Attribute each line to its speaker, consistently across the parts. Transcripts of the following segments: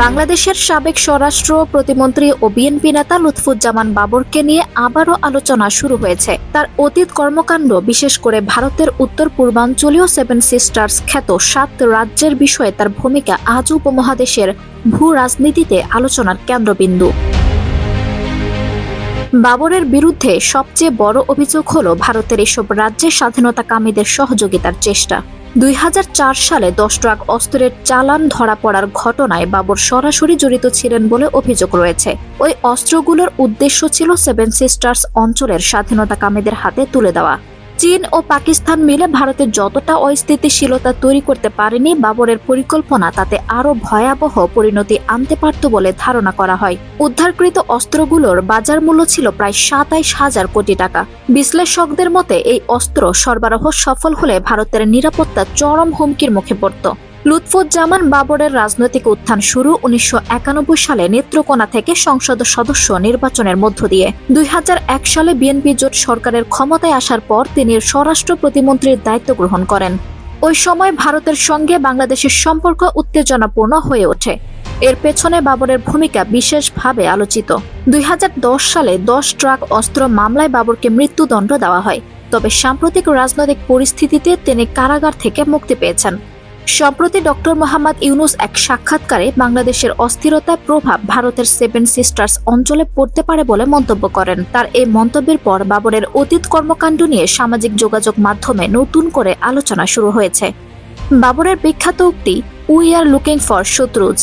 Speaker 1: বাংলাদেশের সাবেক স্বরাষ্ট্র প্রতিমন্ত্রী ও বিএনপি নেতা লুৎফুজ্জামান বাবরকে নিয়ে আবারও আলোচনা শুরু হয়েছে। তার অতীত কর্মকাণ্ড, বিশেষ করে ভারতের উত্তর পূর্বাঞ্চলীয় সেভেন সিস্টার্স খ্যাত 7 রাজ্যের বিষয়ে তার ভূমিকা আজও উপমহাদেশের ভূ রাজনীতিতে আলোচনার কেন্দ্রবিন্দু। বাবরের বিরুদ্ধে সবচেয়ে বড় অভিযোগ হল ভারতের এসব রাজ্যের স্বাধীনতাকামীদের সহযোগিতার চেষ্টা। 2004 সালে 10 ট্রাক অস্ত্রের চালান ধরা পড়ার ঘটনায় বাবর সরাসরি জড়িত ছিলেন বলে অভিযোগ রয়েছে। ওই অস্ত্রগুলোর উদ্দেশ্য ছিল সেভেন সিস্টার্স অঞ্চলের স্বাধীনতাকামীদের হাতে তুলে দেওয়া। চীন ও পাকিস্তান মিলে ভারতের যতটা অস্থিতিশীলতা তৈরি করতে পারেনি, বাবরের পরিকল্পনা তাতে আরো ভয়াবহ পরিণতি আনতে পারত বলে ধারণা করা হয়। উদ্ধারকৃত অস্ত্রগুলোর বাজার মূল্য ছিল প্রায় 27,000 কোটি টাকা। বিশ্লেষকদের মতে এই অস্ত্র সরবরাহ সফল হলে ভারতের নিরাপত্তা চরম হুমকির মুখে পড়ত। লুৎফুজ্জামান বাবরের রাজনৈতিক উত্থান শুরু 1991 সালে নেত্রকোনা থেকে সংসদ সদস্য নির্বাচনের মধ্য দিয়ে। 2001 সালে বিএনপি জোট সরকারের ক্ষমতায় আসার পর তিনি স্বরাষ্ট্র প্রতিমন্ত্রীর দায়িত্ব গ্রহণ করেন। ওই সময় ভারতের সঙ্গে বাংলাদেশের সম্পর্ক উত্তেজনাপূর্ণ হয়ে ওঠে। এর পেছনে বাবরের ভূমিকা বিশেষভাবে আলোচিত। 2010 সালে 10 ট্রাক অস্ত্র মামলায় বাবরকে মৃত্যুদণ্ড দেওয়া হয়। তবে সাম্প্রতিক রাজনৈতিক পরিস্থিতিতে তিনি কারাগার থেকে মুক্তি পেয়েছেন। সম্প্রতি ডক্টর মোহাম্মদ ইউনুস এক সাক্ষাৎকারে বাংলাদেশের অস্থিরতার প্রভাব ভারতের সেভেন সিস্টার্স অঞ্চলে পড়তে পারে বলে মন্তব্য করেন। তার এই মন্তব্যের পর বাবরের অতীত কর্মকাণ্ড নিয়ে সামাজিক যোগাযোগ মাধ্যমে নতুন করে আলোচনা শুরু হয়েছে। বাবরের বিখ্যাত উক্তি উই আর লুকিং ফর শত্রুজ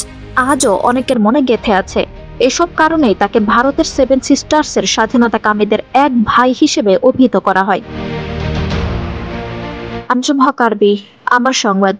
Speaker 1: আজও অনেকের মনে গেঁথে আছে। এসব কারণেই তাকে ভারতের সেভেন সিস্টার্সের স্বাধীনতাকামীদের এক ভাই হিসেবে অভিহিত করা হয়। আঞ্জুম হক আরবি, আমার সংবাদ।